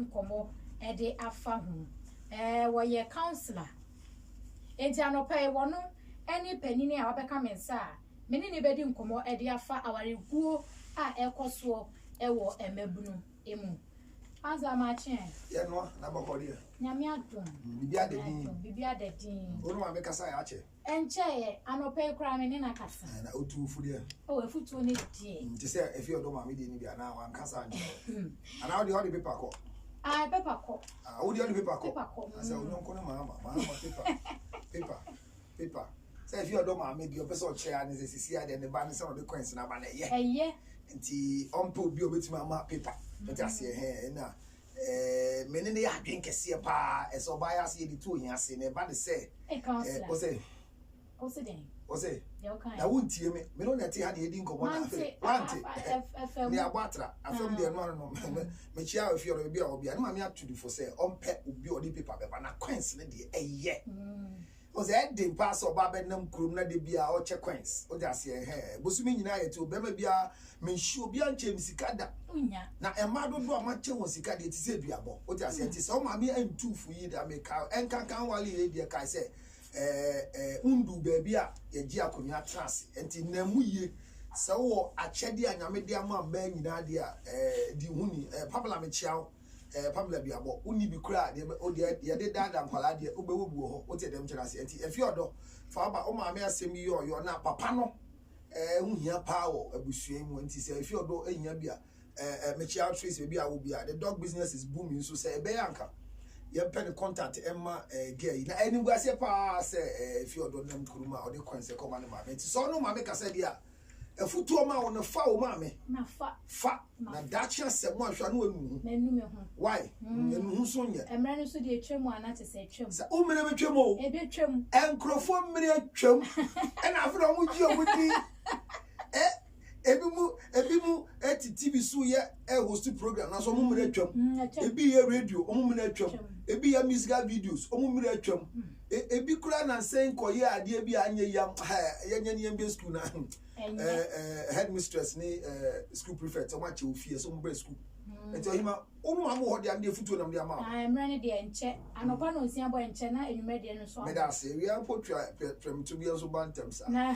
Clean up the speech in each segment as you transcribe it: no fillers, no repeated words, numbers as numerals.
nkomo ede afa ho wo ye counselor enti anopa e wono any penini a wabeka mensa meni ni bedi nkomo ede afa awareguo a ekoso ewo emabunu emu Aza machi ye no na bokodi nyame adom bibia dedin onu ma be kasa ya che enche anopa kura me na kasa na otu fude o efutu ne die nti se efi odo ma me die ni bia na wan kasa nje ana odi odi paper ko paper ko odi paper ko asa onyo nko no ma paper se efi odo ma me di opeso o che ani se sisi ade ne ba ni se odi coins na ba na ye nti ompo obi obetima ama paper but ase na menene ya adwen kese pa eso ba ya se di to yin ase ne ba de se o se na wuntie me no neti ha de edi nkomo na afi wante ni agbatra afem de no me chia afi oro bi a obi na ma me atudi fo se ompe obi odi paper be ba na coins ne de eye o se edin pass oba be nam kurum na de bia o che coins o ja se bosumi nyina ye to be ma bia me hwe obi anche misikada na ema dodo amache won sika de ti se duabo o ja se ti se o ma me antufu yi da me ka enkankan wale ye de kai se undu baby a ye gi akonya trance enti namu ye se wo achede anyame de ama mba nyina de a di huni pabla me chiao pabla bi abo uni bi kura de o de ye de dada nkwala de obewo buo ho o te dem kyera se enti efi odo fa ba o ma me asem yo na papa no uhia power abusua mu enti se efi odo ehia bia me chiao trace bi a wo bia the dog business is booming so say be yanka ye pen contact emma gay na eni guase pa se efi odo nam kuruma o de kwanse ko ma ne ma enti so no ma me ka se dia efutuo ma won fa o ma me na fa na dacha se mo ahwa no anu menu me ho why enu hu so nya emra no so de twemu ana te se twemu sa o mere me twemu e be twemu enkrofo mere twem e na afro mo ji o mudi ebimu TV so ye host program na so mo mere twem ebi ye radio o mo mere twem ebi ye musical videos o mo mere twem ebi kura na sen koye ade bi anye yam ye nya ni school na headmistress ni school prefect o ma che ofie so mo bre school ento hima o mo am ho de am de futuo nam de ama emra ne de enche anopa no nsia bo enche na enwume de no so me da se we am po twem to bi so bantem sa na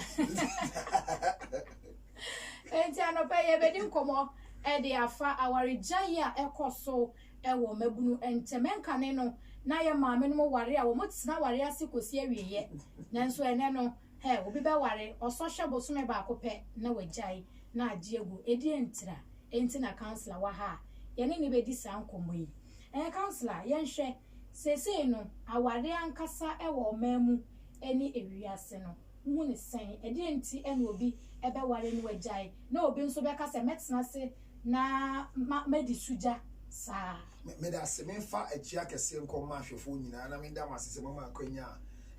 enti anopa ye bedi nkomo e de afa awaregyan a ekoso ewo mabunu entemenka ne no na ye maame no ware a wo motena ware ase kosi awieye nanso ene no obi be ware oso hwebo so me ba akopɛ na wagyae na agye egu edi entira enti na counselor wa ha ye ne bedi sa nkomo yi counselor ye nhwɛ sese no aware ankasa ewo mamu eni ewiase no hu ne sen edi enti ene obi ebe ware ni wagyae na obi nso be ka se metena se na medi suja sa me da se me fa achia kese nko ma hwefo nyina na me da masese mama akwanya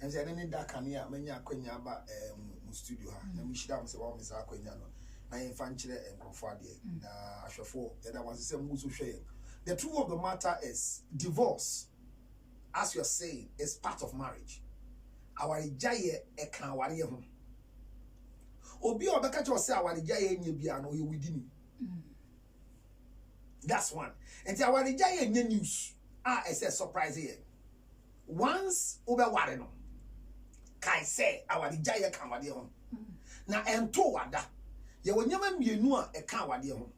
ense ne da kanea manya akwanya ba mu studio ha na me shida mo se wa me sa akwanya no na ye fa nkyere enkrofo ade na ahwefo ye da masese mu so hwe the truth of the matter is divorce, as you're saying, is part of marriage. Our jaye e kan ware ho obi obeka cho say our jaye nya bia no ye within. That's one. And our jaye nya news is a surprise here. Once obe ware no kai say our jaye kan ware ho na ento wada ye wonyama mienu a e kan ware ho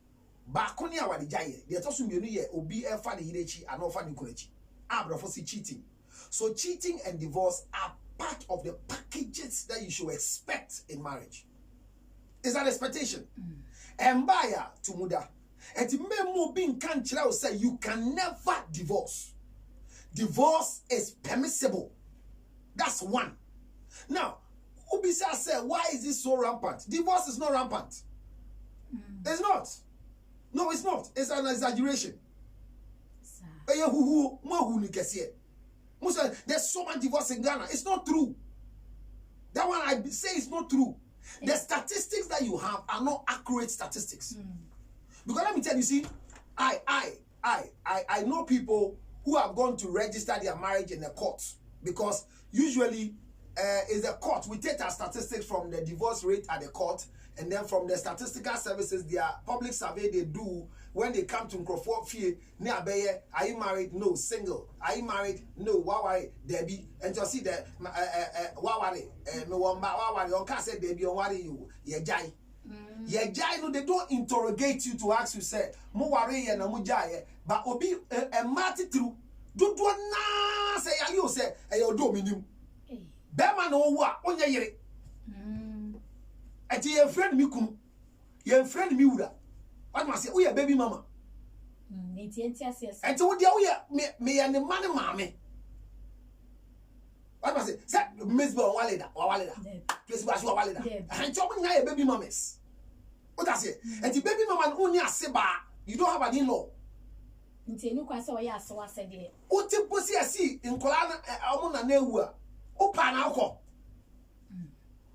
ba ko ne our jaye de to so mienu ye obi e fa de yirechi ana ofa de kunachi abrafo si cheating. So cheating and divorce are part of the packages that you should expect in marriage. Is that expectation? And buyer to muda. And memo being can't say you can never divorce. Divorce is permissible. That's one. Now, Ubisa said, why is this so rampant? Divorce is not rampant. It's not. No, it's not. It's an exaggeration. There's so much divorce in Ghana. It's not true. That one I say is not true. The statistics that you have are not accurate statistics. Because let me tell you, see, I know people who have gone to register their marriage in the court, because usually is the court, we take our statistics from the divorce rate at the court And then from the statistical services, their public survey they do when they come to Microphone Fee, near Bayer, are you married? No, single. Are you married? No, Wawari, Debbie. And you see the Wawari, no one, Wawari, on can't say Debbie, on what you, Yajai. Yajai, no, they don't interrogate you to ask you, say, Mo worry and Mujai, but Obi, a marty through. Do na say, you say, a your dominium. Beman, no, what, on your year. And your friend Mikum, your friend Miura. What must say? We are baby mama. And so, me and the money, mammy. What must say? Say, Miss Walida, please was Walida. And chopping my baby mammas. What I say? And the baby mama only a seba. You don't have an in-law. Until you can say, yes, so I said, what the pussy I see in Colana, Amona Newa, Open alcohol.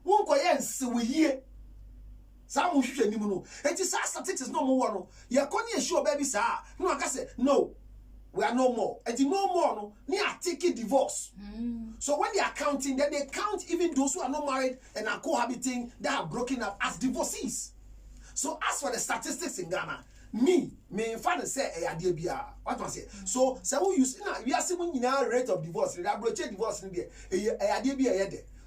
Won't go yes, we hear. Some who should know. And this statistics no more. You're going to show baby, sir. No, I can say, no, we are no more. And you no more, no, near taking divorce. So when they are counting, then they count even those who are not married and are cohabiting that are broken up as divorcees. So as for the statistics in Ghana, me father say what I say. So who use we are seeing now rate of divorce, the average divorce in there.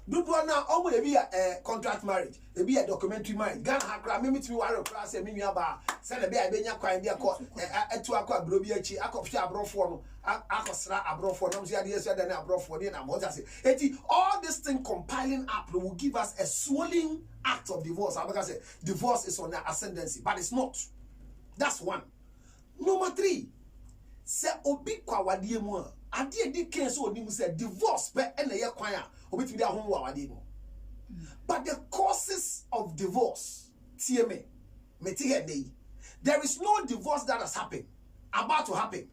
Do now almost be a contract marriage, be a documentary marriage. Ghana hakra me to worry class and me about send a baby kwa ndia ko to akwa brobiachi akopsha abrofo no akosra abrofo no msia dey so than abrofo dey na mo say all this thing compiling up will give us a swelling act of divorce. I say divorce is on the ascendancy, but it's not. That's one. Number 3, say obi kwa wadie mu ade di ken so oni mu say divorce pe na ye kwan a obi ti bi ahom wa wadie mu. But the causes of divorce, TMA, there is no divorce that has happened, about to happen,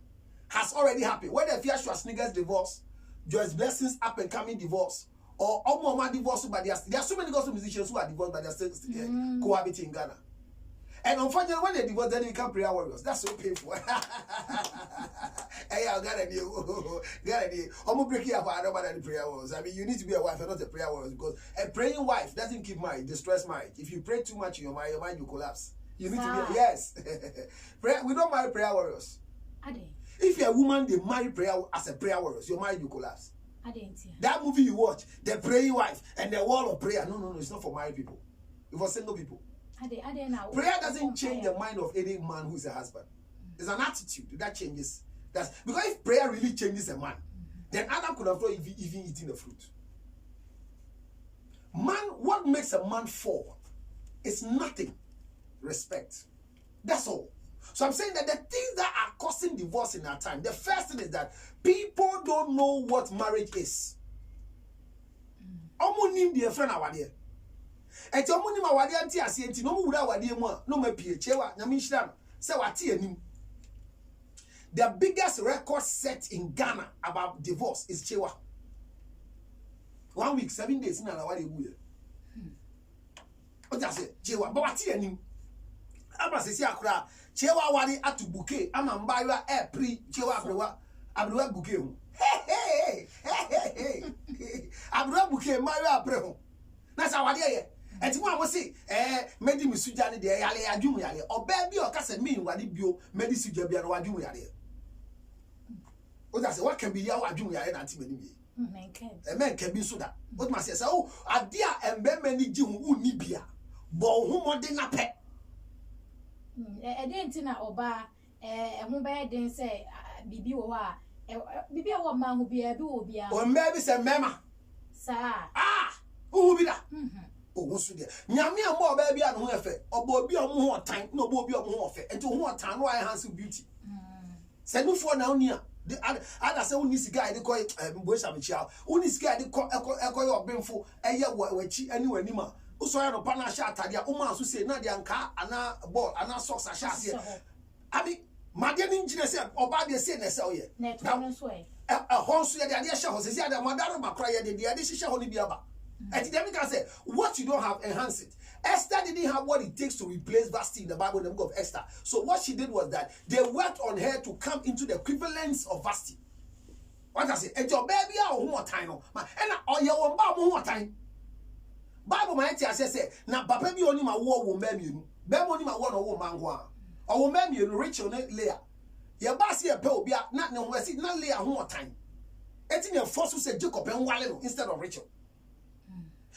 has already happened. Whether Fia Schwarzenegger's divorce, Joyce Blessing's up and coming divorce, or Omoma divorce, but there are so many gospel musicians who are divorced, but they are still cohabiting in Ghana. And unfortunately, when they divorce, then they become prayer warriors. That's so painful. Hey, I got a deal. I'm going to break you up. I don't want any prayer warriors. I mean, you need to be a wife and not a prayer warrior, because a praying wife doesn't keep marriage, destroys marriage. If you pray too much in your mind will collapse. You need to be, yes. We don't marry prayer warriors. If you're a woman, they marry prayer as a prayer warrior, your marriage will collapse. That movie you watch, the praying wife and the wall of prayer, no, it's not for married people. It's for single people. Prayer doesn't change the mind of any man who is a husband. It's an attitude that changes. That's because if prayer really changes a man, then Adam could have thought even eating the fruit. Man, what makes a man fall is nothing. Respect. That's all. So I'm saying that the things that are causing divorce in our time, the first thing is that people don't know what marriage is. Dear friend, and your money, my wadianti, I see, no more wadium, no more PHA, Yamishan, so what him. The biggest record set in Ghana about divorce is Chewa. 1 week, 7 days in Alawadi Wood. What I say, Chewa, but what's him? I must say, Akra, Chewa wadi atu bouquet, I'm a buyer air pre Chewa, Abdua bouquet. Hey, Abdua bouquet, Maria Preho. That's our idea. And one was say, Medi Misujani de Yale Adumia, or baby or Casa mean what it bio, Medi Sujabia or Adumia. What I say, what can be your Adumia and Antimony? A man can be so that. What must say, oh, a dear and many Jew who nibia, bo whom one did not pet. I didn't know Oba, a mobile didn't say, Bibi or Bibi or man who be a do be a or maybe say, Mamma, sir. Ah, who will be that? Oh, what's there? Nyamia more baby and who effect, or Bobby or more time, no Bobby or more effect, and to one time, why handsome beauty. Send you for now near. The other say, who needs a guy, they call it Bush of a child, who needs guy, they call your brimful, a year where she anywhere Nima. Also, I don't pana shot at their Omas who say, Nadia and car, and a ball, and a socks are shot here. I mean, my dear engineer said, or by the same as all yet. A horse, the idea shows, is the Madame Macraya, the addition only be about. And then we can say, what you don't have, enhance it. Esther didn't have what it takes to replace Vashti in the Bible in the book of Esther. So what she did was that they worked on her to come into the equivalence of Vashti. What I say? And your baby one more time, and or your one more time. Bible might say na papa bi oni ma wo wo mamienu be mo ni ma wo no wo mango a o wo mamienu Rachel ne Leah ye ba se ye pe obi a na ne ho asi na Leah ho otan eti ne force say Jacob en wale no instead of Rachel.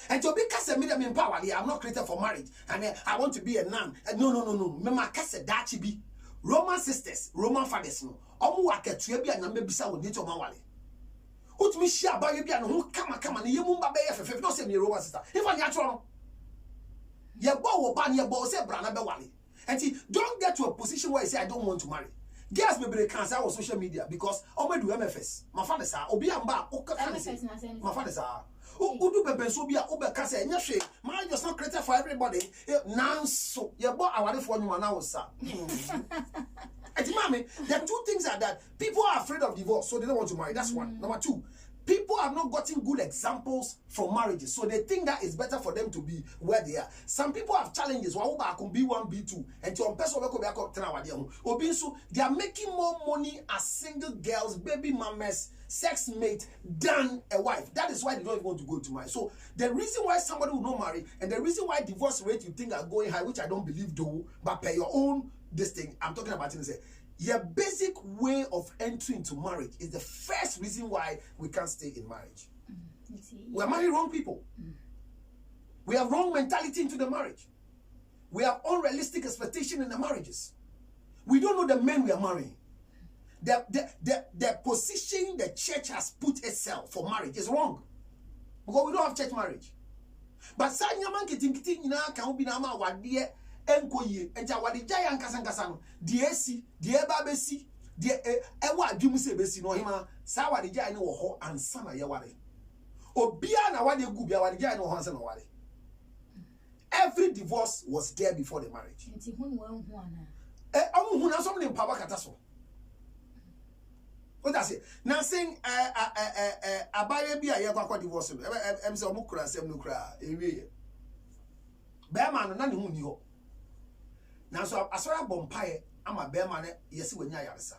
And to be kase me dem empower, I'm not created for marriage and I want to be a nun. No. Me ma kase dachi bi Roman sisters, Roman fathers no omo wa ketua bi anyam bisa wo nature man wale. Utumi shia ba ye bi an ho kama ne yemu ba be ye fefe no say me Roman sister. If I nya no ye bo wo ba ne ye bo say bra na be wale. And don't get to a position where you say I don't want to marry. Girls may be cancel on social media because omo do MFS. My father say obi amba o ka say. My father say Udu bebe so bia ube kase nya hwe marriage is not created for everybody. Now so ye bo aware for nyuma na wo sa. The two things are that people are afraid of divorce, so they don't want to marry. That's one. Number two, people have not gotten good examples from marriages, so they think that it's better for them to be where they are. Some people have challenges. One B1, B2, and to they are making more money as single girls, baby mamas, sex mate than a wife. That is why they don't even want to go to marry. So the reason why somebody will not marry, and the reason why divorce rate you think are going high, which I don't believe though, but per your own this thing I'm talking about it is your basic way of entering into marriage is the first reason why we can't stay in marriage. We're marrying wrong people. We have wrong mentality into the marriage. We have unrealistic expectation in the marriages. We don't know the men we are marrying. The position the church has put itself for marriage is wrong. Because we don't have church marriage. But sanyaman kitin na kan bi na ma wade enkoye enja wade giant kasankasa no de esi de eba besi de ewa adwum se besi no hima sa wade giant ne wo ho ansa na ye wade obia na wade gu bia wade giant no ho ansa na wade. Every divorce was there before the marriage. Enti hunu wa hu ana amu na so ne mpaba kata so. What does it? Now saying abaye bi aye kwa divorce no em say omukura asem no kura ewie be ma no na ne hu ni ho. Now so asora bompae ama be ma ne yesi wanya yaresa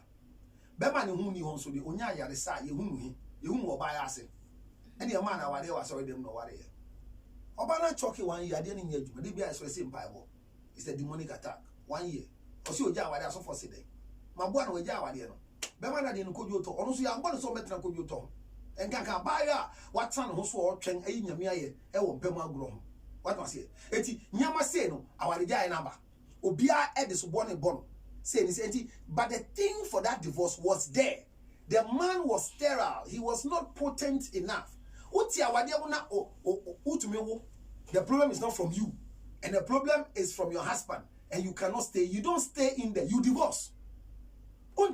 be ma ne hu ni ho so de onya yaresa ye hu nuhi ye hu oba ya ase ene e ma na wade wa asora dem no wade ye oba na choke 1 year de ne nya adwuma de bi asora say mpae bo. It's a demonic attack. 1 year osi oja wade aso for say den maboa na oja wade no be ma na de no kojo to ono so ya ngbo so metra kojo to enkanka ba ya watan ho so o twen ayi nyame aye e wo mpem agro ho what was it eti nyama say no awade jai na ba obia edis born say ni but the thing for that divorce was there. The man was sterile. He was not potent enough. The problem is not from you, and the problem is from your husband, and you cannot stay. You don't stay in there. You divorce. So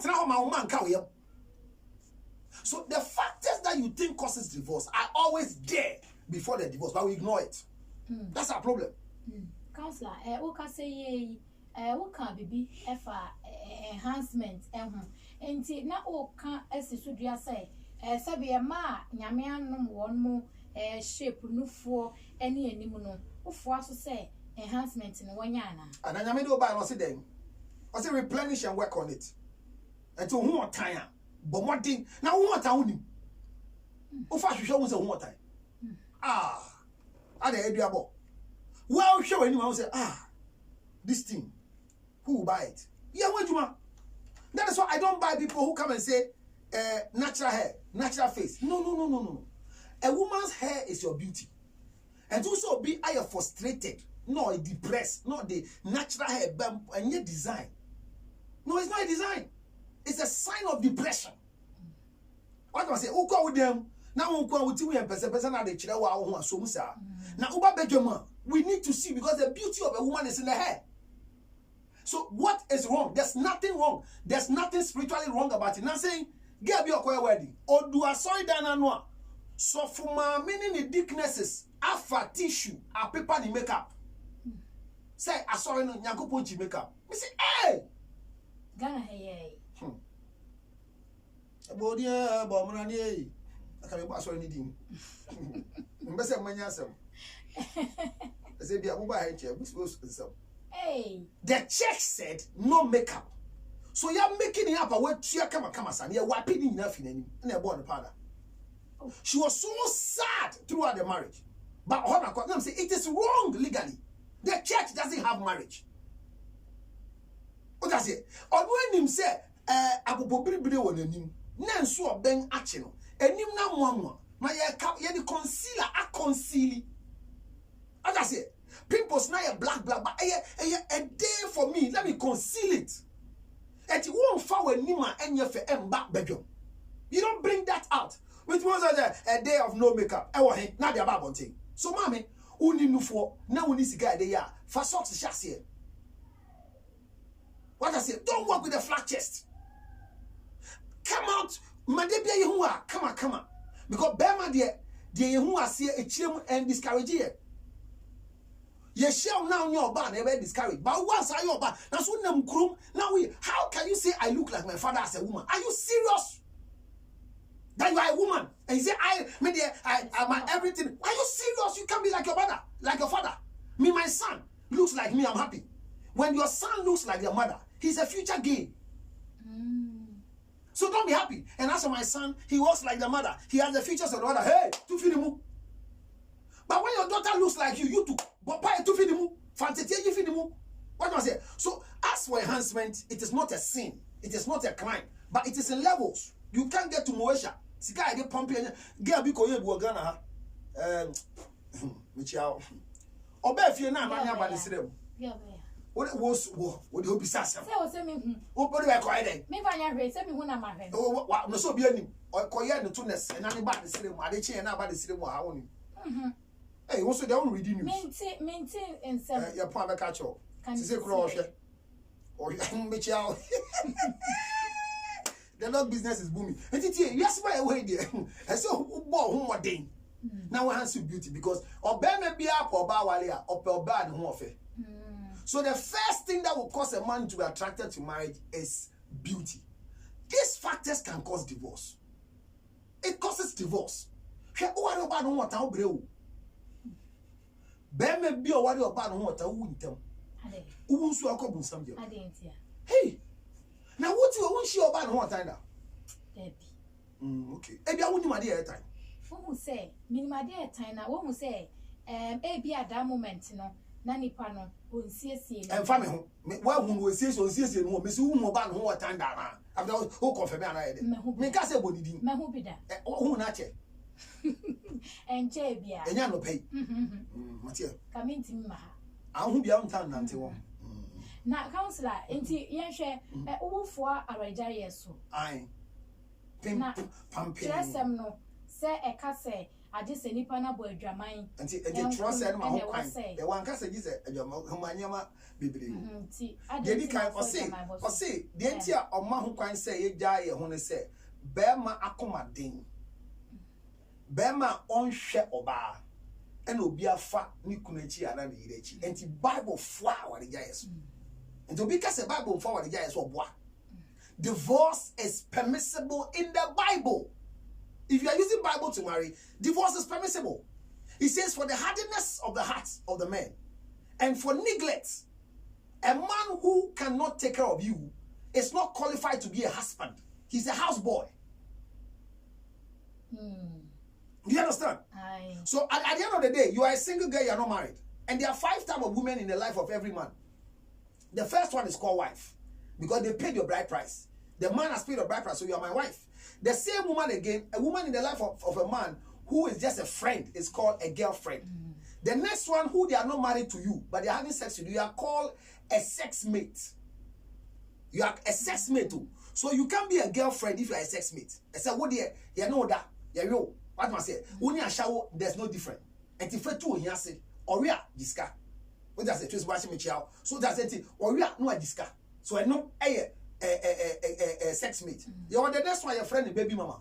the factors that you think causes divorce are always there before the divorce, but we ignore it. That's our problem. Counselor, what say what bibi efa enhancement enti na o kan esisudua say sabe ma nyame anom won mo shape nufuo ene anim no ufo aso say enhancement no wanya ana nyame do ba no se den o say replenish and work on it enti hu otan a bo modin na hu otan hu ni ufa hwehwe hu se hu otan ada eduabo well show anyone say this thing, who will buy it? Yeah, what you want? That is why I don't buy people who come and say natural hair, natural face. No. A woman's hair is your beauty. And also be I am frustrated, no depressed, not the natural hair and yet design. No, it's not a design. It's a sign of depression. What do I say? Who call with them? Now who call with you and person now they chira wa who so musa. Now uba bedroom we need to see because the beauty of a woman is in the hair. So what is wrong? There's nothing wrong. There's nothing spiritually wrong about it. Now saying, get your wedding. Or do a sorry dana noa. So for my meaning the thicknesses, alpha tissue, a paper in makeup. Say, I saw no nyanko ponchi makeup. Me say, hey! Gana hey. Abodia, Bomani. I can't be sorry anything. Mbese manyasem. I say, be a mobile chair. Which was some. Hey. The church said no makeup. So you're making it up a way to your come son. You're wiping enough in any and a born powder. She was so sad throughout the marriage. But hold on, I'm saying it is wrong legally. The church doesn't have marriage. What does it? Or when him say, Abobobiri on a nim, Nansu Ben Achino, a nim na mwa, my ye concealer, a conceal. What does it? Pimples na a black, but a day for me, let me conceal it. And you won't follow Nima and your back bedroom. You don't bring that out. Which was a day of no makeup. Not the about thing. So, mommy, only knew for now we need to get the year. For socks, chassis. What I say, don't work with a flat chest. Come out, Madebia Yehua, come on. Because Bema dear Yehua see a chim and discourage it. You shall now your bar never discourage. But once I your bar, now soon them groom. Now how can you say I look like my father as a woman? Are you serious? That you are a woman and you say I am everything. Are you serious? You can be like your mother, like your father. Me, my son looks like me. I'm happy. When your son looks like your mother, he's a future gay. So don't be happy. And as for my son, he walks like the mother. He has the features of the mother. Hey, to feed him. But when your daughter looks like you too. But to feed him. Fantasy, you feed him. What do I say? So as for enhancement, it is not a sin. It is not a crime. But it is in levels. You can't get to Moesha. Sika I get pumping. Get a big koye buogana. Michao. Obe if you're not man about the syllable. What was what you be sassy? What do I call it? Maybe I read, send me one of my friends. Oh, what no so be any or koye the tunness and anybody the syllable. I didn't change about the syllable. I own him. Hey, also they don't read news. Maintain and sell your palm catch up. Say cross or Michao. The log business is booming. And yes, why away there? And so, who more day? Now, we answer beauty because or may be up or bawalia or bad home. So, the first thing that will cause a man to be attracted to marriage is beauty. These factors can cause divorce. It causes divorce. What about what I'll brew? Bear may be a worry about what I wouldn't tell. Who so I come with some. Hey! Now what you want she about one time now? Okay. Maybe I wouldn't my dear time. Who say, me my dear time now, one will say, be at that moment, no, Nanny Pano, who see and family, well, who will say so, see, and Miss Whom about one time down. I've done who confirm I make us a body, who be that? Oh, not yet. And Jabia, and you no pay. Mattia, come into me. I won't be on town until now, counselor, into Yasha, all for a regaya so. I pumping. No, say a casse, I just any panabo dramine. And the trust and my whole say. The one casse is a Yama Bibli. I did kind of say, the entire of Mahuquine say, Jay, when say, Bema accommoding. Bema on share or bar. And will be a fat Nikunechi and the anti Bible flower the guys. And to because the Bible forward the guys or what? Divorce is permissible in the Bible. If you are using Bible to marry, divorce is permissible. It says for the hardness of the heart of the man and for neglect, a man who cannot take care of you is not qualified to be a husband. He's a houseboy. Do you understand? Aye. So at the end of the day, you are a single girl, you are not married. And there are 5 types of women in the life of every man. The first one is called wife. Because they paid your bride price. The man has paid your bride price, so you are my wife. The same woman again, a woman in the life of a man who is just a friend is called a girlfriend. The next one, who they are not married to you, but they are having sex with you, you are called a sex mate. You are a sex mate too. So you can't be a girlfriend if you are a sex mate. I said, what you know that? You what must I say? Only a shower, there's no different. And if you two here say, or we are disca. What does it? Just watching me chow. So that's it. Or we are no disca. So I know a sex mate. You are the next one, your friend, baby mama.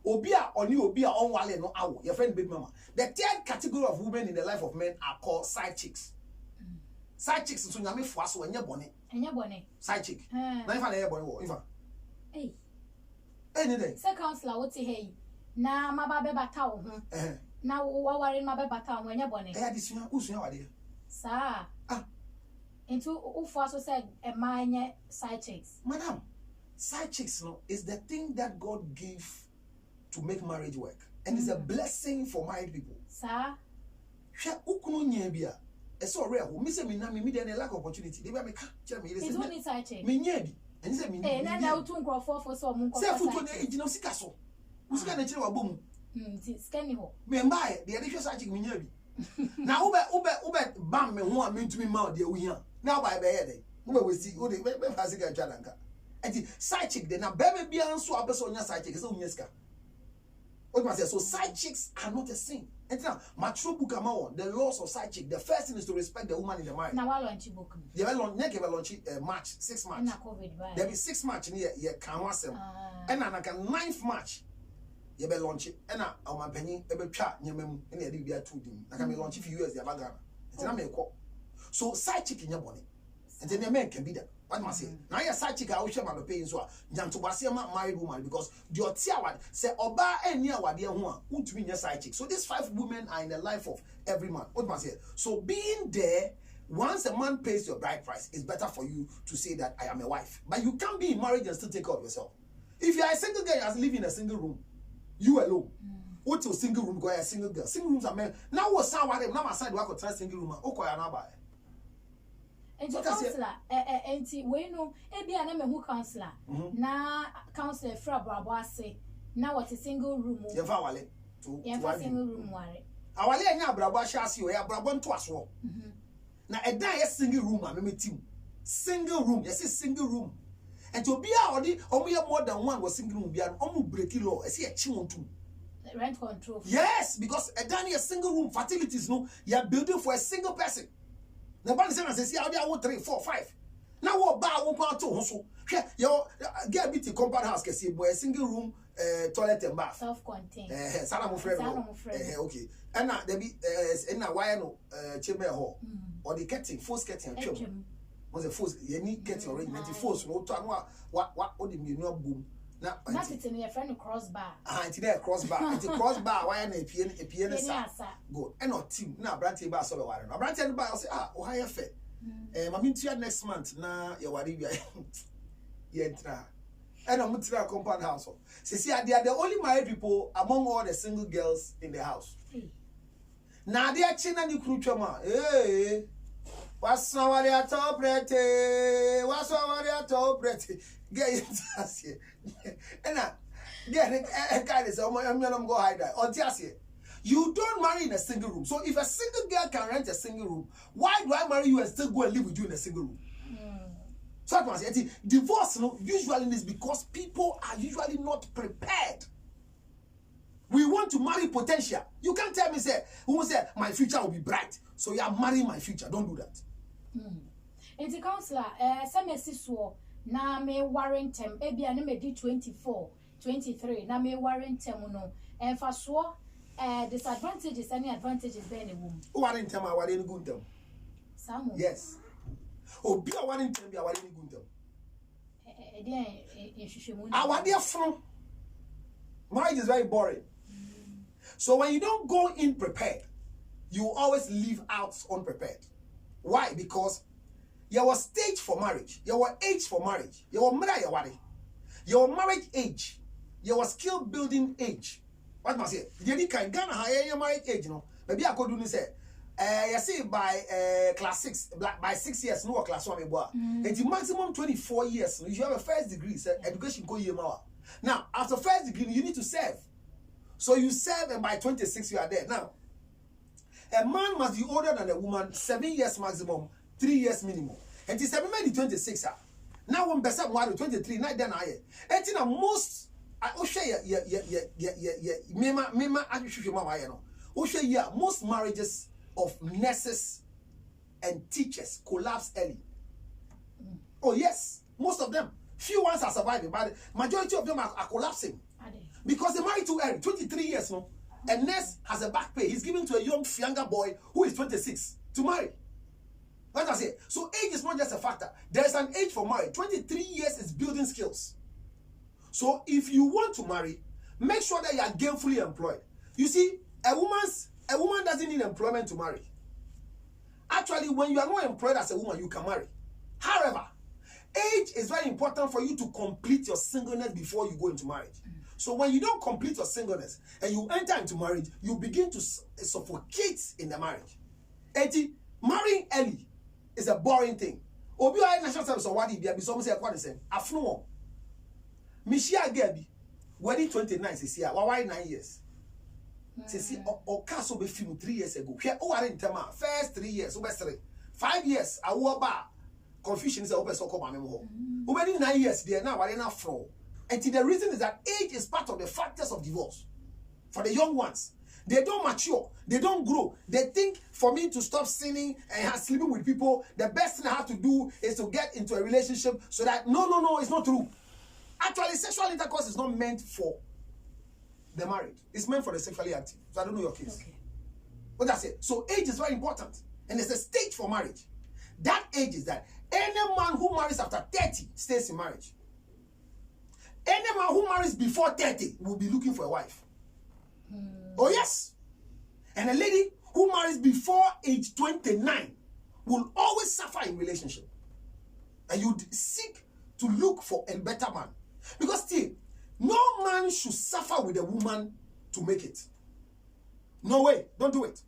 Obia or new Obia on wale no hour, your friend, baby mama. The third category of women in the life of men are called side chicks. Side chicks is when you for us when you're bonnet. And your bonnet. Side chick. Now if I bonnet, hey. Anything. Sir Counselor, what's hey? Now, my baby batao. Now, what are in my baby batao when you're bonnet? Eh, this one, who's your idea? Sir. Ah. Into who also said a minor side chicks. Madam, side chicks no, is the thing that God gave to make marriage work. And it's a blessing for married people. Sir. Hwe ukunu nya bia. E so rare ho. Me say me na me dey lack opportunity. Dey be me ka kire me say. It's only side check. Me nya bi. And say me. Eh na na utu nkrofo for so mu nkrofo. Say futu na ejina sika so. Usika na kire wa bom. Scanning ho. Me mbae, dey dey hwe side check me nya bi. Na ube bam me ho a me ntumi ma dey wo hia. Na ube be ye dey. Ube we see, ode be fasika twalanka. Enti side chick dey na baby bia nso abeso nya side chick say unya sika. What must say? So side chicks are not a sin. And now, my true book amount, the laws of side chick. The first thing is to respect the woman in the marriage. Now, I launch book. They will launch March 6 March. There be 6 March near ye can wasem. And I can 9th March. You be launch it. And now, my penny ebe chat near me in the be a 2 dim. I can be launch if you use the bagana. It's not me call. So side chick in your body. And then the man can be that. What must say? Now your side chick I will share my paying so jam to wasiama married woman because the otia say oba eni awade ho a untumi nya side chick. So these 5 women are in the life of every man. What must say? So being there, once a man pays your bride price, it's better for you to say that I am a wife. But you can't be in marriage and still take care of yourself. If you are a single girl, you have to live in a single room. You alone. What's your single room? Go a single girl. Single rooms are men. Now what sound what now my side work try single room. Okoya na ba. Enti counselor enti we no e bia na me hu counselor na counselor fra brabo ase na what a single room ye fa wale to single room ware awale anya brabo ase ase o ya brabo nto aso na edan ye single room a me team single room yes single room and to be a odi omo ye more than one was single room bia no omo break law e se e chi wontum rent control yes because edan ye single room facilities no you are building for a single person. The band says, see how they are 3, 4, 5. Now what bar won't part to so your get bit compound house can see boy a single room toilet and bath. Self-contained. Salam friend. Okay. And now there be in a wire no chamber hall or the ketting, force ketting was a force you need ketting arrangement force no to what the new boom. Now that it's in your friend crossbar. It's there crossbar. It's a crossbar wire and a piano good. And not team now branty bar so wire. Now branty and bar say oh higher fair. I mean to next month na your worry yentra. And I'm to a compound house. See they are the only married people among all the single girls in the house. Now they are china ni kruchoma. Hey. What's now what they are top pretty? What's what they are top pretty? Get it, and get it. Kind of I'm gonna go hide that. Or just you don't marry in a single room. So if a single girl can rent a single room, why do I marry you and still go and live with you in a single room? So I say divorce, usually is because people are usually not prepared. We want to marry potential. You can't tell me who say my future will be bright. So you are marrying my future. Don't do that. It's a counselor. So na me warrantem ebia na me di 24 23 na me warrantem no fa so disadvantages and advantages be na wom warrantem a warre ni guntem Samu yes obi a warrantem bi a warre ni guntem hwehwemu awade from marriage is very boring. So when you don't go in prepared, you always leave out unprepared. Why? Because your stage for marriage, your age for marriage, your marriage age, your skill building age. What must I say? You can Ghana higher your marriage age, Maybe I could do this. You see by class 6, by 6 years, no class 1 it's maximum 24 years. You have a first degree, education go year more. Now, after first degree, you need to serve. So you serve, and by 26 you are there. Now, a man must be older than a woman 7 years maximum, 3 years minimum. And it's 7 maybe 26. Now one person 23, not then I. And you know most most marriages of nurses and teachers collapse early. Oh yes, most of them. Few ones are surviving, but majority of them are collapsing. Because they married too early, 23 years, no? A nurse has a back pay. He's given to a younger boy who is 26 to marry. Like I say, so age is not just a factor. There's an age for marriage. 23 years is building skills. So if you want to marry, make sure that you are gainfully employed. You see, a woman doesn't need employment to marry. Actually, when you are not employed as a woman, you can marry. However, age is very important for you to complete your singleness before you go into marriage. So when you don't complete your singleness and you enter into marriage, you begin to suffocate in the marriage. Marrying early is a boring thing. Obi o national service or what be some say what say afno. Mishia Gabi wedding 29 says here, why 9 years? Says o caso be film 3 years ago. Here o are in tema first 3 years, over 3. 5 years I wo ba confusion is over so come am ho. Wedding 9 years there now are na fro. And the reason is that age is part of the factors of divorce. For the young ones, they don't mature, they don't grow. They think for me to stop sinning and sleeping with people, the best thing I have to do is to get into a relationship so that no, it's not true. Actually, sexual intercourse is not meant for the married. It's meant for the sexually active. So I don't know your case. Okay. But that's it. So age is very important. And there's a stage for marriage. That age is that any man who marries after 30 stays in marriage. Any man who marries before 30 will be looking for a wife. Oh, yes. And a lady who marries before age 29 will always suffer in relationship. And you seek to look for a better man. Because still, no man should suffer with a woman to make it. No way. Don't do it.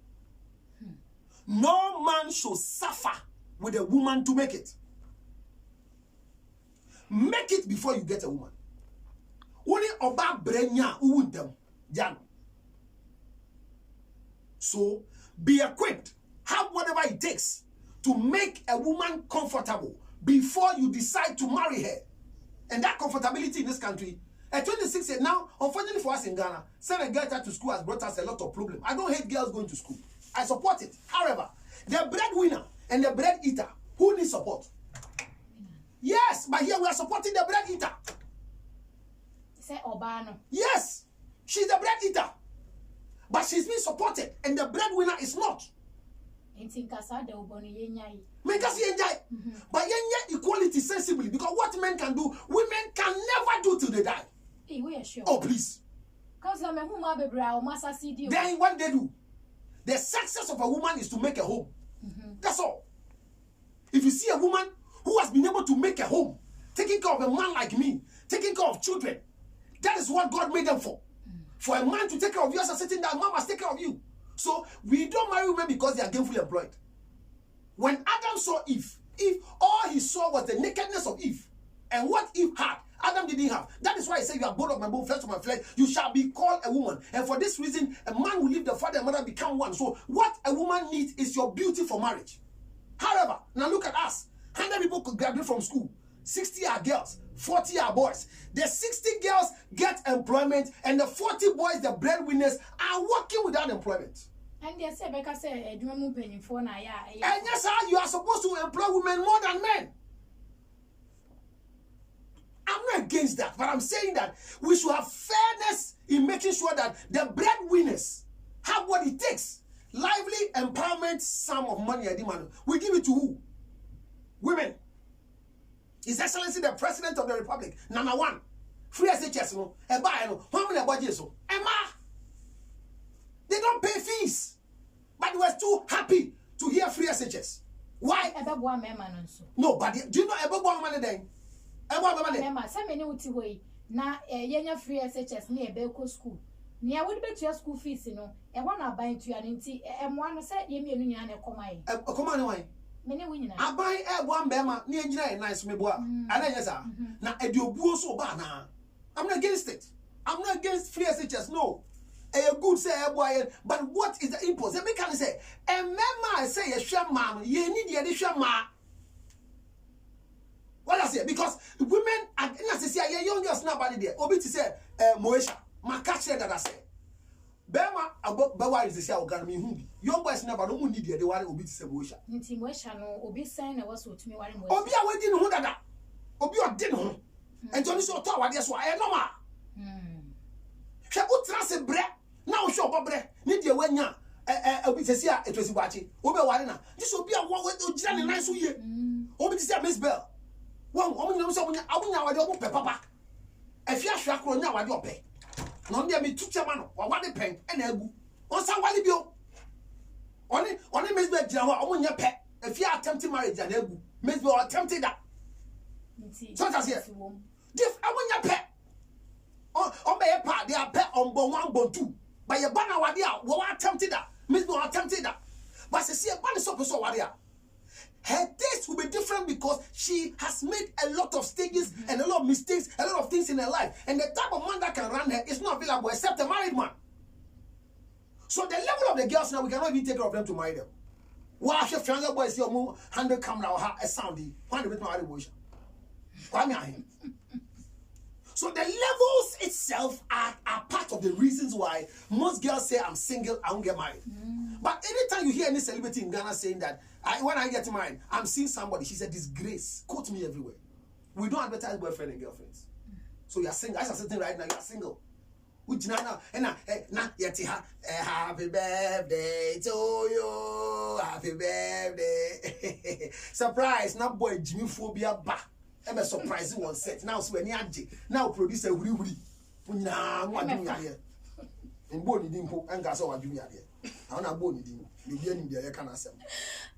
No man should suffer with a woman to make it. Make it before you get a woman. Only oba brenya uwuntem jano. So be equipped, have whatever it takes to make a woman comfortable before you decide to marry her. And that comfortability in this country, at 26 years now, unfortunately for us in Ghana, send a girl to school has brought us a lot of problems. I don't hate girls going to school. I support it. However, the breadwinner and the bread eater, who needs support? Yes, but here we are supporting the bread eater. Say Obano. Yes, she's the bread eater. But she's being supported, and the breadwinner is not. But equality sensibly, because what men can do, women can never do till they die. Hey, we are sure. Oh, please. Then what they do? The success of a woman is to make a home. That's all. If you see a woman who has been able to make a home, taking care of a man like me, taking care of children, that is what God made them for. For a man to take care of you as a sitting down, man must take care of you. So we don't marry women because they are gainfully employed. When Adam saw Eve, all he saw was the nakedness of Eve. And what Eve had, Adam didn't have. That is why he said, you are bone of my bone, flesh of my flesh. You shall be called a woman. And for this reason, a man will leave the father and mother become one. So what a woman needs is your beauty for marriage. However, now look at us. 100 people could graduate from school. 60 are girls, 40 are boys. The 60 girls get employment, and the 40 boys, the breadwinners, are working without employment. And they say, Becca said, do you paying for now? And yes, sir, you are supposed to employ women more than men. I'm not against that, but I'm saying that we should have fairness in making sure that the breadwinners have what it takes. Lively empowerment, sum of money, we give it to who? Women. His Excellency the President of the Republic, number 1, free SHS, no, how many budget so? Emma, they don't pay fees, but they were too happy to hear free SHS. Why? No, but do you know about money then? Na yenya free SHS na ebe ko school. Nia wo be to school fees no. E ho na ban to anti e mo ano se ye mienu nyina na ekoman. Ekoman no wan? Mene wo nyina. Aban e bo ambema na enjina e nice me bo a. Ana yesa. Na e de obuo so ba na. I'm not against it. I'm not against free SHS, no. A good say but what is the impulse? They make say a mema say a share man, ye need the additional ma. What I say? Because women are necessary young girls now body there. Obi to say Moesha, my catch that I say. Bema about Bawa is the share organ me hundi. Young boys never don't need the one obi to say Moesha. Nti Moesha no obi sign was to me one Moesha. Obi a waiting who that. Obi a din ho. And Johnny so to what so I normal. She utra se bre. Now show bobre. Need the wenya obi to say it was wachi. Obi ware na. This obi a wo ojira ne nice ye. Obi to say Miss Bell. One woman knows someone I will papa. If you are sure, now I will pay. None there be two chairman or one pen and a boo. On somebody bill. Only Miss Bell, on your pet. If you are attempting marriage and a boo, Miss Bell attempted that. So that's here. Give I want your pet. On by a on bon one bon two. By your banner wadia, we attempted that. Miss no attempted that. But see a banner so wadia. Her taste will be different because she has made a lot of stages and a lot of mistakes, a lot of things in her life. And the type of man that can run her is not available except a married man. So the level of the girls now, we cannot even take care of them to marry them. Why should younger boys see your handle camera or a soundy? Why do we not emotion? Why me? So the levels itself are part of the reasons why most girls say I'm single, I won't get married. But anytime you hear any celebrity in Ghana saying that when I get married, I'm seeing somebody, she's a disgrace. Quote me everywhere. We don't advertise boyfriend and girlfriends. So you're single. As I'm sitting right now, you're single. Which now happy birthday to you, happy birthday. Surprise, now boy Jimmy phobia ba. I'm a surprising one set. Now so when now producer wuri. Nah, what do you here? In boni dimpo and gas or do you here? I want boni dim. You be in there, can answer.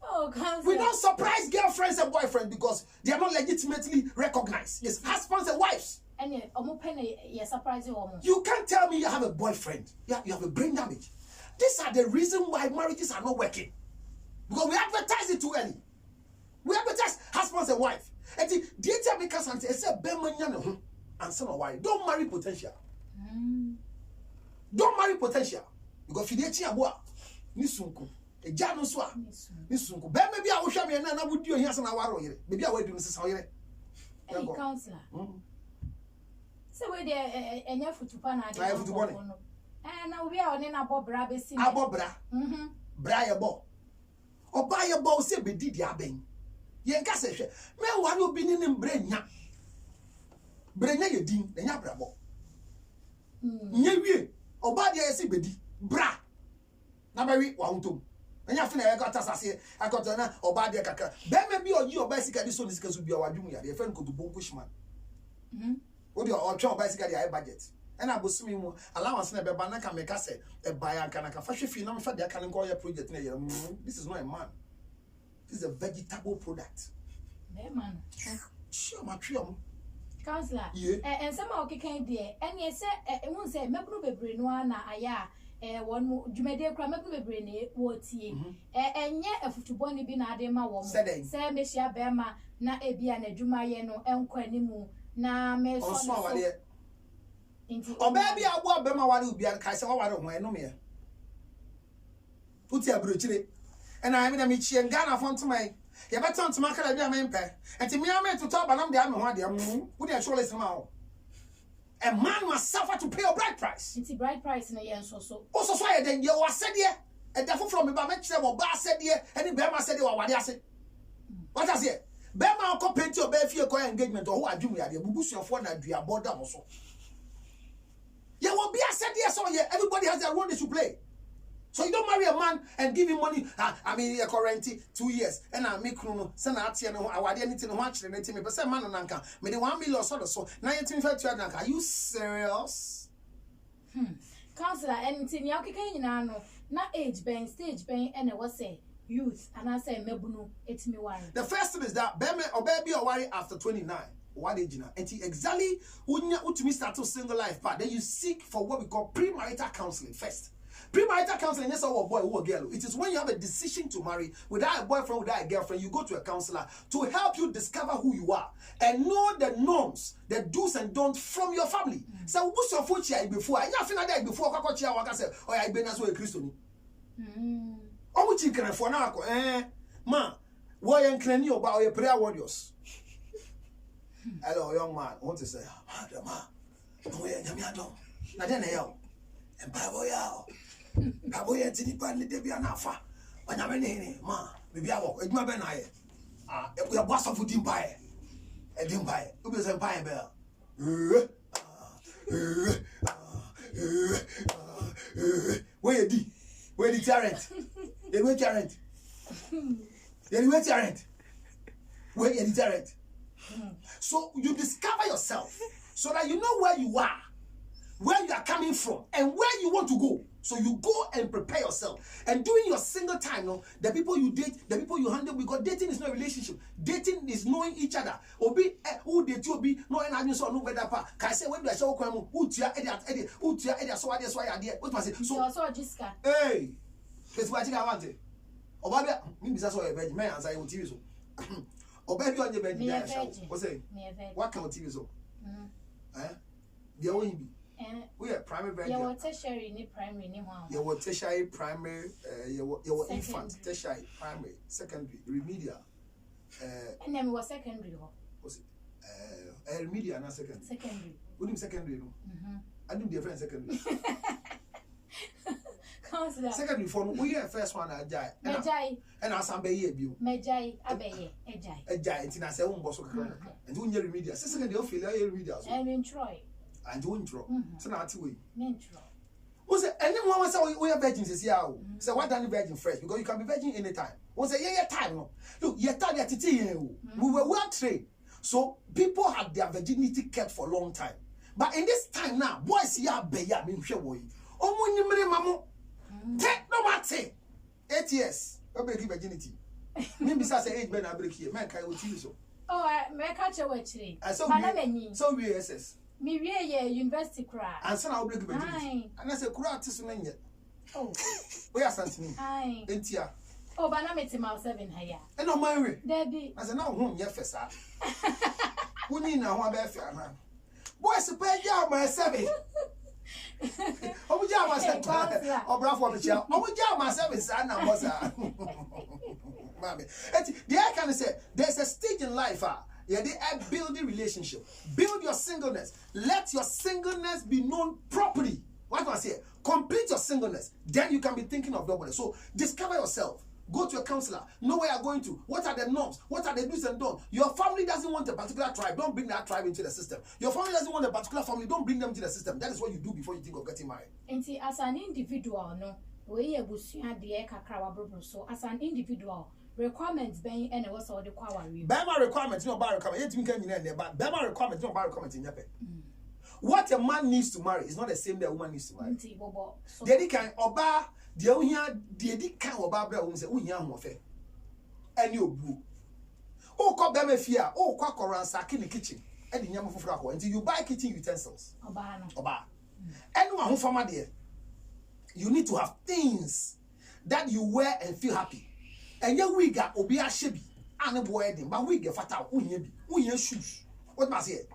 Oh, God. We don't surprise girlfriends and boyfriends because they are not legitimately recognized. Yes, husbands and wives. And you're surprising almost. You can't tell me you have a boyfriend. You have a brain damage. These are the reason why marriages are not working. Because we advertise it too early. We advertise husbands and wife. And the data makers and say, and son of wife. Don't marry potential. Don't marry potential. Because if you date your nisunku, a jano swa, nisunku. Ben maybe I will show me and I would do here some hour. Maybe I will do this. Hey, counselor. So where there and your foot to pan and now we are on a bob rabbit. Abobra. Briar ball. Or buy a ball, say, be did ya bang. Yen Cassette, man, one will be in Brenya. Brenya, you ding, and ya bravo. Ye, or buy the SC bedi, bra. Now, very one to. And you feel I got us, I say, I got an or buy the caca. Ben maybe or you or bicycle, this one is going to be our junior, your friend could do Bushman. What do you all try bicycle the budget? And I will see me allowance never banana make us a buyer can I fashion feel for their can call your project. This is not a man. This is a vegetable product. Man. Sure, my trio. Counselor, and some of can there, and yes, it won't say, Mabru Bebrinoana, aya, one Jumedia Cramabru Bebrine, what ye, and yet a football bin Adema woman, say, Messia Bema, na Ebiana Jumayeno, and Quenimu, na me so. Oh, baby, I want Bema one will be a Kaiser, I don't know me. Put your brutally. And I mean, I'm in Ghana from to my. You better turn to my car, I'm in pay. And to me, I'm meant to talk, but I'm the one there. Would you surely somehow? A man must suffer to pay a bride price. It's a bride price in a year so. Also, sorry, then you were said here. And therefore, from me, but make sure what Bass said here, and Bema said, what I said. What I said? Bema will paint your bare fear engagement or who are doing the Bubusi of one and do your border also. You will be a said here, so yeah, everybody has their role they should play. So you don't marry a man and give him money. I mean, a currency 2 years, and I make no send out here. No, I didn't anything much. And me, but some man on anchor. Me the 1 million so. Now you think are you serious? Counselor, anything you can know. Not age ben, stage ben, and I was say youth, and I say mebunu. It's me worry. The first thing is that baby or worry after 29. What age now? And exactly when you start to single life part, then you seek for what we call premarital counseling first. Premarital counseling is our boy or girl. It is when you have a decision to marry without a boyfriend, without a girlfriend, you go to a counselor to help you discover who you are and know the norms, the do's and don'ts from your family. So what's your foot here before? I feel like that before I say, oh, I've been as well a Christian. Oh, which you can for now, ma, why and can you about your prayer warriors? Hello, young man. I want to say, ma, and Paboya. Paboya Tinipan, Debia Nafa. When I'm in ma, maybe I walk. It's my benaye. If we are boss of Empire, a Empire, who is Empire Bell? Where the talent? The way talent. The way talent. Where the talent. So you discover yourself so that you know where you are, where you are coming from, and where where you want to go. So you go and prepare yourself. And during your single time, no, the people you date, the people you handle, because dating is not a relationship. Dating is knowing each other. Obi, who date you be no and I so no better part. Can I say when do I show who tia Eddie, who tia Eddie, so I just why I did. What was it? So Jiska. Hey, that's what I want it. Obabia, maybe that's why a virgin man answer TV so. Obabia on your virgin. What's it? What kind of TV so? The only be. We are primary virgin. You were tertiary ni primary ni one. You were tertiary primary, you were infant, tertiary primary, secondary, remedial. And then we were secondary. Was it? Remedial, not secondary. Secondary. What do you secondary? I do different secondary. Secondary for we are first one at Jai. And I some bay you. Majai, Abbey, a Jai. A giant in a 7 boss of and doing your remedial. Second, you'll feel your remedial. And in Troy. And doing Troy. So now to we. Was it anyone was say we are virgins is here? So why don't you virgin first? Because you can be virgin anytime. Was a year time no? Look, your time at we were well trained. So people had their virginity kept for a long time. But in this time now, boys here beya mean sure boy. Mamu. Take no matter. 8 years. I break virginity. Maybe say age men I break here. Man can you so. Oh, I catch a wetry. So we SS. Me university cry. And so I break virginity. And I say cry to so yet. Oh. We are something. Aye. Entia. Oh, but I met him out 7 here. And on my way. Daddy. I said now home yes sir. Who need now one bear fair man. Boys pay job my 7. Oh, we jam myself. Oh, bravo, Michelle. Oh, we jam myself in San Namosa. Mammy. The I can say there's a stage in life. Yeah, they are building relationship. Build your singleness. Let your singleness be known properly. What do I say? Complete your singleness. Then you can be thinking of nobody. So discover yourself. Go to a counselor. Know where you're going to. What are the norms? What are the do's and don'ts? Your family doesn't want a particular tribe. Don't bring that tribe into the system. Your family doesn't want a particular family. Don't bring them to the system. That is what you do before you think of getting married. And see, as an individual, no, we are so as an individual, requirements being and what's all the quality. Bama requirements, no bar requirements. But Bama requirements, no bar requirements in Japan. What a man needs to marry is not the same that a woman needs to marry. They can oba. The only kind of Barbara who said, "We are fair." And you blue. Oh, call them a fear. Oh, quack around sack in the kitchen. And the yam for until you buy kitchen utensils. Oba. Anyone who from my dear, you need to have things that you wear and feel happy. And your wig got Obia Shebi and a wedding, but we get fatal. We shoes. What must say?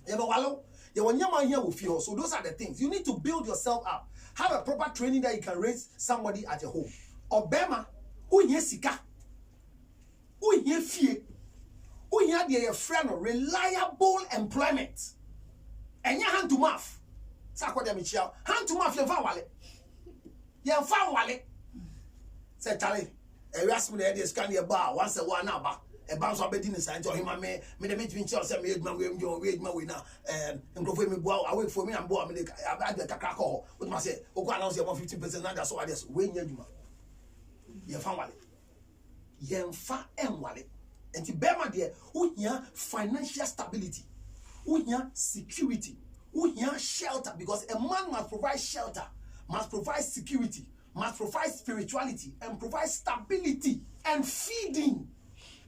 You know, wallow. You want your man here with you. So those are the things you need to build yourself up. Have a proper training that you can raise somebody at your home. Obama, who sika, who fear, who your friend of reliable employment. And your hand to mouth. Sako de Michelle, hand to mouth, your fan wallet. Your fan wallet. Say, Charlie, a rascal there is candy a bar once a one hour. A bounce of bedin inside to him, me the meeting Charles and made my way, my winner, and go for me, bow away for me and bow. I had a crack hole with myself. Oh, go announce your 150%. That's why I just win you. Your family. Yen fa and wallet. And to bear my dear, who here financial stability, who here security, who here shelter, because a man must provide shelter, must provide security, must provide spirituality, and provide stability and feeding.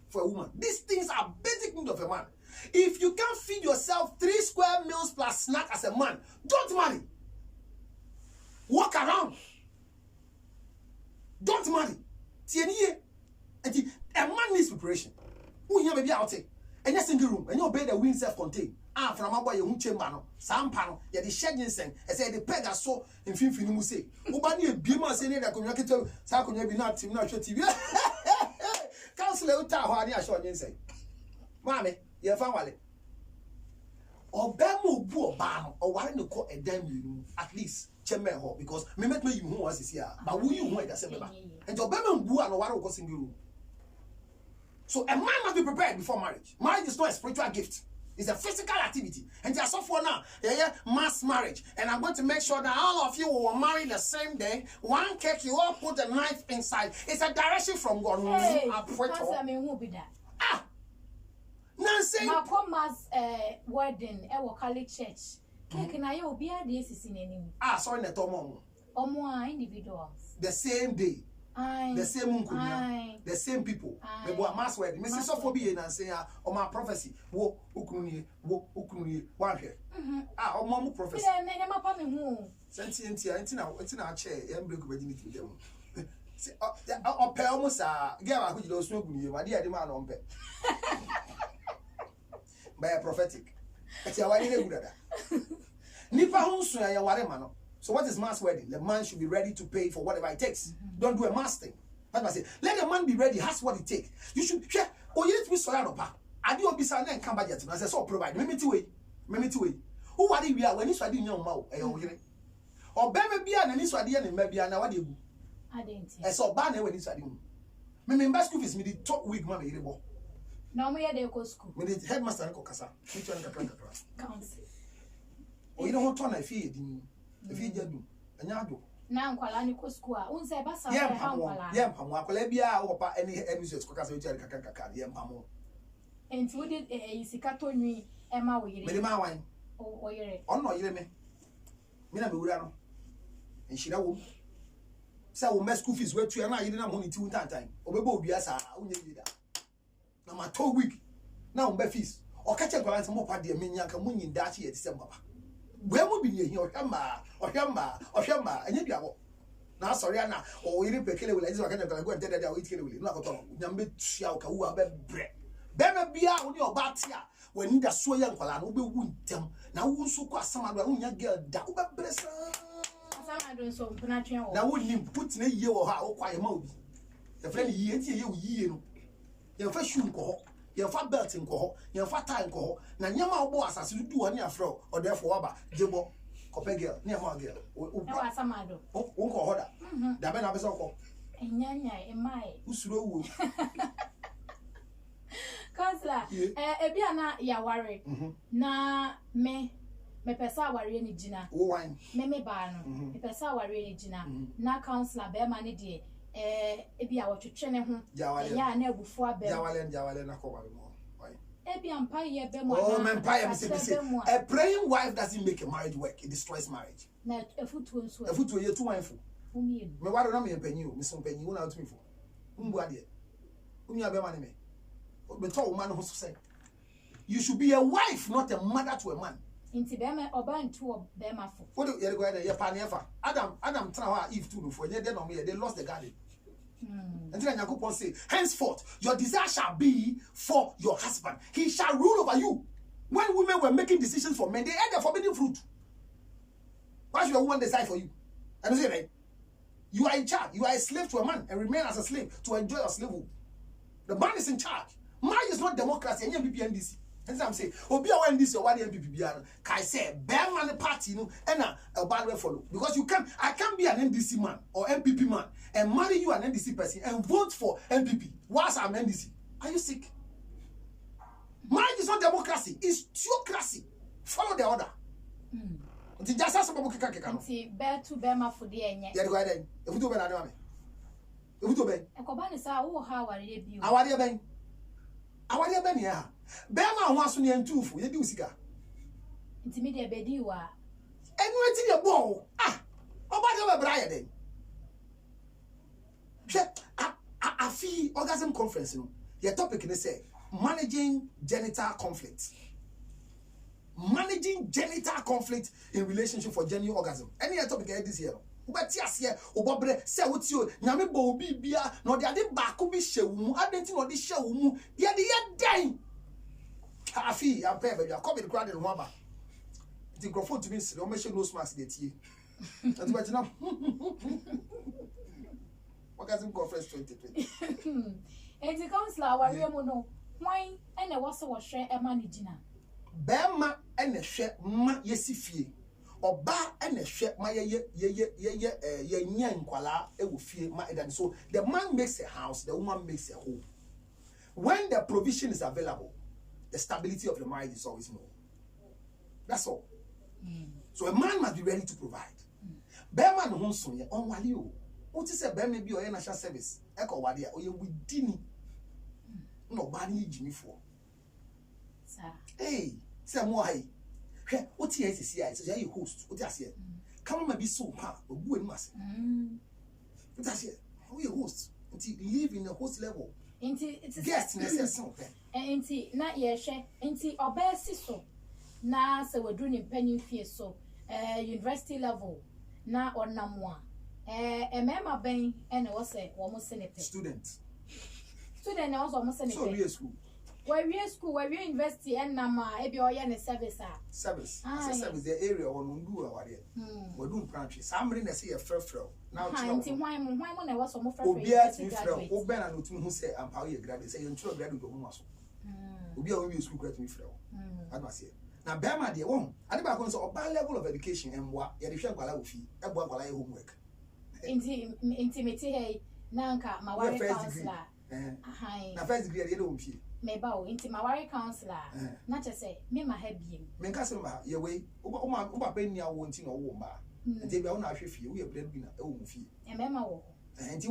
For a woman, these things are basic needs of a man. If you can't feed yourself 3 square meals plus snack as a man, don't marry. Walk around. Don't marry. A man needs preparation. Who here baby out and your single room and your bed the wind self-contained. From a boy you chamber no. Some panel, ya the shedding sing. I say the peg so in film say. Ubani bima say that communicate sa konya bi na team na show TV. Counselor uta ho ani asho nyen say. Mame, ye fa wale. Obemu bu oba no, o ware no ko edan mi at least cheme ho because me met me you who was here. But who you who e da se beba. And obemu bu an o ware ko single room. So a man must be prepared before marriage. Marriage is not a spiritual gift. It's a physical activity. And just for now, mass marriage. And I'm going to make sure that all of you will marry the same day. One cake, you all put the knife inside. It's a direction from God. Hey, I mean, who be that? Ah! Nancy! My mass wedding, College Church. Cake na yo obi a dey sisi n'anim. Ah, sorry na tomo. Omo individuals. The same day. The same unkunya. The same people. Me bo mass wedding. Me say so for be na say o ma prophecy. Wo ukunu ye. Wa hwe. Ah, o mo prophecy. Me ma pa me hu. Senti na chair. Em break virginity dem. Say o pe almost girl a ko jide osun okunu ye. Wa dey ma na ompe. By prophetic. Ati awari na gudada. Nipa hu so ya ware ma no. So what is mass wedding? The man should be ready to pay for whatever it takes. Don't do a mass thing. That's what I say. Let the man be ready. Has what it takes. You should share. Oh, you need to be sorry about. I do obisa na enka budget. I say so provide. Me ti way. Who wadi we are when you swadi nyom ma o e o yire. O be me bia na ni swadi ya na me bia na wadi egu. Adenti. E so ba na we ni swadi mu. Me mbas school fees me the top week ma me yire bo. Na mo ye dey go school. Me the headmaster na ko kasa. Me tu na kakra. Council. O yire ho to na fie din. If you do, anyado. Na nkwala ni ko school a unse ba sa ha nkwala. Yem pamo akwala bia wo pa any news ko kasa we tell kakaka yem pamo. Enti wo de isika to nwi e ma wo yire. Me ma wan. O yire. Onno yire me. Me na me wura no. Enhira wo. Sa wo school fees we tu na yire na mo ni ti untantan. Obeba obi asa unye yida. Na ma to week. Na wo be fees. O ka che kwala mo pa de me nya ka mo nyi dachi e ti se mbaba. Where will be here? Oshama, and you go. Now, sorry, Anna, or you pekele will go and tell that I will kill you. Not at all. Yambe Chiaka, who are bread. Bema Bia on your batia when you so young, Palan will be wound them. Now, who so quite some other young girl, Dauba Bressa. I don't so natural. Now, wouldn't him put in a year or how quiet mode. The friend you, your first shoe call. Your fat belt in coho, your fat time coho, Nanyama boss as you do on your fro, or therefore Abba, Jebo, Copper girl, near my girl, or some other. Uncle Hoda, the man of his uncle. And Yanya, in my Usuru. Councillor, Ebiana, ya worry. Na me pesa worry ni jina. Oh, wine. Me bano, me pesa worry ni jina. Na councillor, bear money dear. Ebi a watwetwe ho ya na ebufo abe jawale na ko mo why ebi ampa ye be mo oh man pa me say a praying wife doesn't make a marriage work, it destroys marriage na efutuo nso efutuo ye two wife me wado na me panyi o me so panyi wo na otumi fo mbu ade umi abe ma ne me to wo man ho so say you should be a wife, not a mother to a man. Inti bema oba ntu bema fo. What do you go there? Your panefa. Adam try Eve too before they lost the garden. And then Yakupon say, henceforth, your desire shall be for your husband. He shall rule over you. When women were making decisions for men, they ate the forbidden fruit. Why should a woman decide for you? And you say, right? You are in charge. You are a slave to a man and remain as a slave to enjoy your slavehood. The man is in charge. Marriage is not democracy. And you NDC. And I'm saying, Obi awa NDC or what NPP Kai say, bear man party, and a bad way follow. Because I can't be an NDC man or MPP man and marry you an NDC person and vote for MPP. Whilst I'm NDC. Are you sick? Marriage is not democracy. It's theocracy. Follow the order. Until just as a book can see bear to bear my food. Yeah, go ahead. If you do better, if you do better, a coban is how are you? How are you been? How are you been here? Bema wants to name two for you do cigar. Intimidate Bediwa. And what's in your ball? Ah, about your Brian then. I feel orgasm conference. Your topic is say managing genital conflict. Managing genital conflict in relationship for genuine orgasm. Any other topic this year? But yes, here, Obobre, say what you, Yami Bo Bia, no, the other back will be show, I didn't know this show, the other dying. I feel I'm paying, you are coming to crowd in Wamba. The microphone to me, no mention no smarts, the tea. That's what you know. Orgasm conference 2020. And the counselor, why, and I was so share a managina. Bema and a share ma yesifie. Oba and a share my ye kwala e wo fie ma edan. So the man makes a house, the woman makes a home. When the provision is available, the stability of the marriage is always more. That's all. So a man must be ready to provide. Bema no hon so ye on wale o. What is a bema bi o ye national service? E ko wale o ye within. No ba ni jimi for. Sir. Hey, say mo hai. What here is here? So you host. What is here? Come on, be so pa. Obu eni mase. What is here? How you host? Until you live in the host level. Until guest necessary. Until na yeshe. Until obesi so. Na se we do ni penny fee so. University level. Na onamwa. Emema ben ene wose wo mo senepe. Student na was almost senepe. So we school. Where we university and nama ebi oya ne service service. Service the area on ndu aware. We do branch. Somebody na say e frefrel. Now nti hwan mo na was almost frefrel. Obi a ti frel. Obi na no tun hu say am how you graduate. Say you ntro graduate do mo aso. Obi a we school graduate me frel. Adwa say. Na bema de won. Ade ba ko so oba level of education emwa. Ye de hwe kwala wo fi. Ebo kwala ye homework. Intimate hey nanka mawari counselor. Na first degree ye do mfi. Meba o inti mawari counselor. Na che say me ma ha biem. Me nka se ma ye we o ba ni awo nti na wo ma. Nti bia wo na ahwe fie wo ye bread bi na e wo mfi. E mema wo. Nti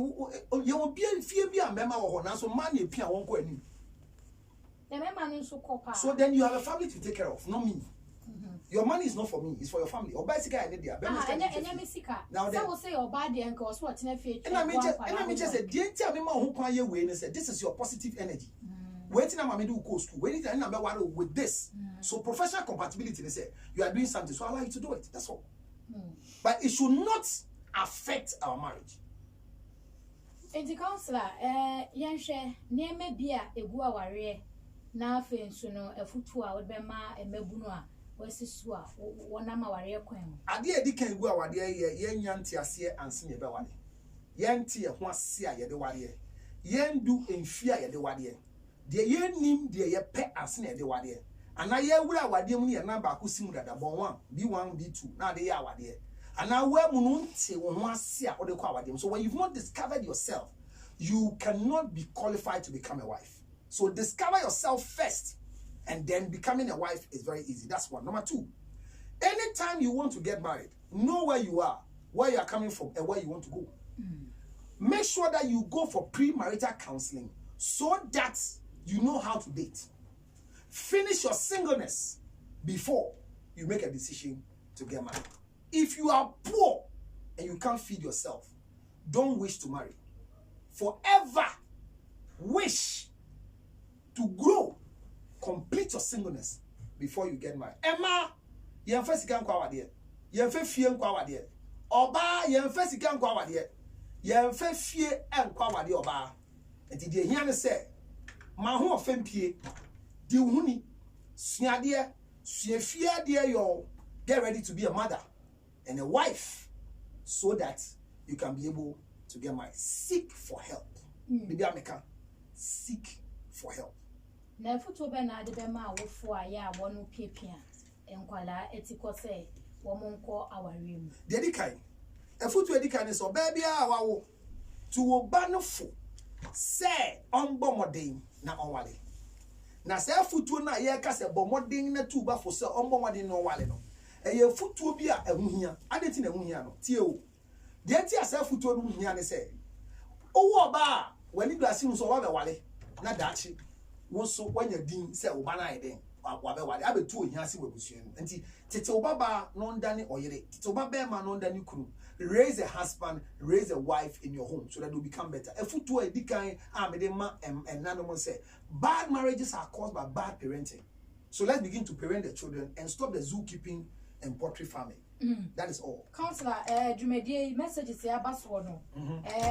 ye wo bia fie bi a mema wo ho na so ma na epia won ko ani. E mema no so kopa. So then you have a family to take care of, not me. Your money is not for me, it's for your family. Or buy sika I need there. Now they will say your body and cause what in a future. And I mean just say, dear tell me who can you win and say this is your positive energy. Waiting I'm do go school. Waiting and number one with this. So professional compatibility, they say you are doing something, so I allow you to do it. That's all. But it should not affect our marriage. In the counselor, Yanshe, near me beer a gua warrior. Now fancy no a footwa would be ma a mebunua. Wesiswa wonama warrior queen. Adia dikan gu awade ye nyanti ase anse ye be wade. Ye nti ye ho ase a ye de wade. Ye ndu enfia ye de wade. De ye nim de ye pe anse ye de wade. Ana ye wura wade mu ye na ba ko sim dada bon 1 B1 B2 na de ye awade. Ana we mu no nti wo ho ase a ode kwa awade. So when you've not discovered yourself, you cannot be qualified to become a wife. So discover yourself first. And then becoming a wife is very easy. That's one. Number 2, anytime you want to get married, know where you are coming from, and where you want to go. Make sure that you go for pre-marital counseling so that you know how to date. Finish your singleness before you make a decision to get married. If you are poor and you can't feed yourself, don't wish to marry. Forever wish to grow. Complete your singleness before you get married. Emma, you first can go out there. You first fear and go out there. Oba, you first can go out there. You first fear and go out there. Oba, and did you hear me say, "My home offend pie, the honey, snya dear, fear dear, you get ready to be a mother and a wife, so that you can be able to get married. Seek for help. Maybe I can seek for help." Na futu be na de be ma wofo a ya wonu piepia enkwala etiko say wo monko awarem de dikai e futu edikai ne so ba bia awawo to oba no fo say onbo modern na onwale na say futu na ye ka say bomodin na tu ba fo say onbo modern no wale no e ye futu bi a ehuhia adeti na ehuhia no tie o de ti asa futu no huhia ne say owo oba wani glasi no so wa be wale na dachi so when you din say obana eden wabe wade abetu ohiase wabusua no nti tete obaba no ndane oyere tete obaba ma no ndane kunu raise a husband, raise a wife in your home so that you become better. Efutu edikan amedema enanum say bad marriages are caused by bad parenting. So let's begin to parent the children and stop the zookeeping and poultry farming. That is all. Counselor, Jumedi messages here baso no.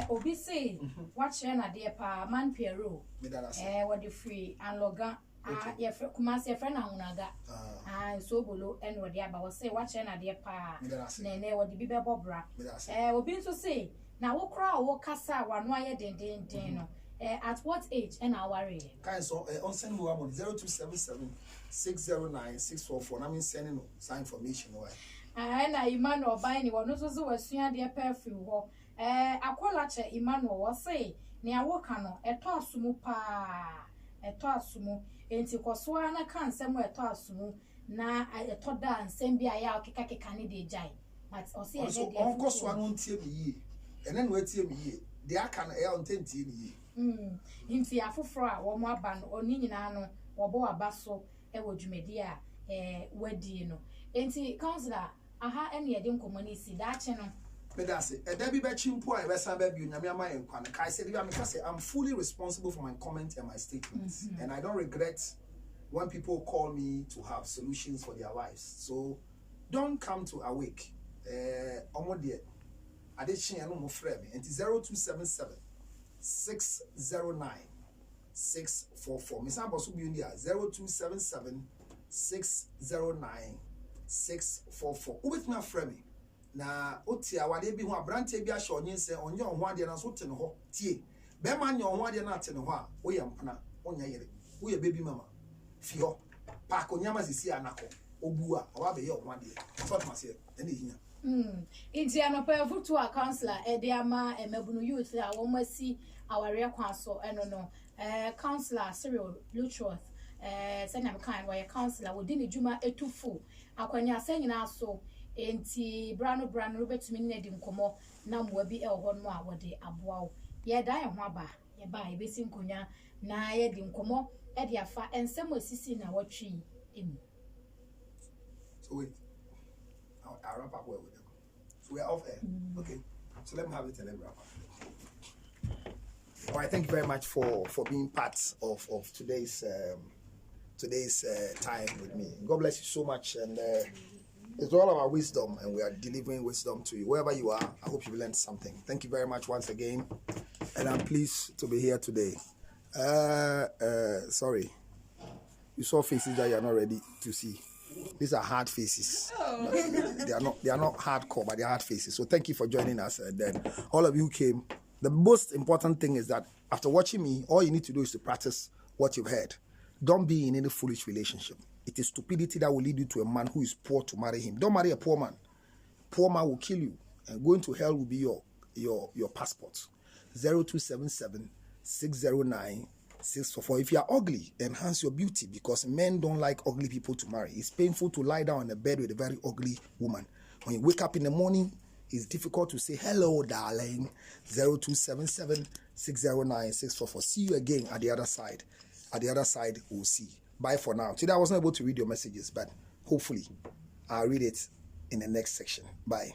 Obi say watch na de pa man Piero. What the free and logan your kumasi your friend unaga. So bolo and what the aba say watch na de pa. Nene what the bibe bobra. Obi so say na wo kra wo kasa wano aye den no. At what age and our worry? Kind so on send me one 0277 609 644. I mean sending some information away. Na Emmanuel buying one so was soon dear perfume. Aqualache Emmanuel was say, near Wakano, a tosumu pa, a tosumu, and Tikoswana can somewhere tosumu, na a tot dance, send be a yao kikaki candy jai. But or say, of course, one won't tell me, and then wait till me, the Akan air on 10 ye. In Fiafufra, or more ban, or Ninano, or Boa Basso, Ewo Jumedia. wadi no enti counselor aha ene yede nkomani si da che no me da say e da bi be chimpo a e be san ba bi onyame ama yen kwa kai say me say I'm fully responsible for my comments and my statements and I don't regret when people call me to have solutions for their lives. So don't come to awake omo de ade chen no mo frɛ me enti 0277 609 644 me san boso bi ndia 0277 609 644 ubetimi afrɛ me na otia wade bi ho abrante bi ahye onyense onye ho ade na so te ne ho tie be ma nya ho ade na te ne ho a wo ye mpana onya yere wo ye baby mama fio pa ko nyama sisi anako obu a o ba be ye ho ade so to mase ene hia inti anopa futu a counselor e de ama emabunu youth a wo masi aware kwa so eno no counselor Cyril Lutroth senya mkan wa counselor wo di ne djuma etufu akwanya asanyina so enti brano betumi ne di nkomo na mwa bi e ho no a wode aboa wo ye dan ho aba ye ba e besi nkonya na ye di nkomo e di afa ensem asisi na watwi emu. So wait, I'll wrap up with them. So we're off air. Okay, so let me have it and then wrap up. All right, thank you very much for being part of today's time with me. God bless you so much, and it's all about wisdom, and we are delivering wisdom to you. Wherever you are, I hope you learned something. Thank you very much once again, and I'm pleased to be here today. Sorry, you saw faces that you are not ready to see. These are hard faces. Oh. They are not hardcore, but they are hard faces. So thank you for joining us, and then all of you who came. The most important thing is that after watching me, all you need to do is to practice what you've heard. Don't be in any foolish relationship. It is stupidity that will lead you to a man who is poor to marry him. Don't marry a poor man. Poor man will kill you, and going to hell will be your passport. 0277 609 644. If you are ugly, enhance your beauty, because men don't like ugly people to marry. It's painful to lie down on a bed with a very ugly woman. When you wake up in the morning, it's difficult to say hello, darling. 0277 609 644. See you again at the other side. At the other side, we'll see. Bye for now. Today I wasn't able to read your messages, but hopefully I'll read it in the next section. Bye.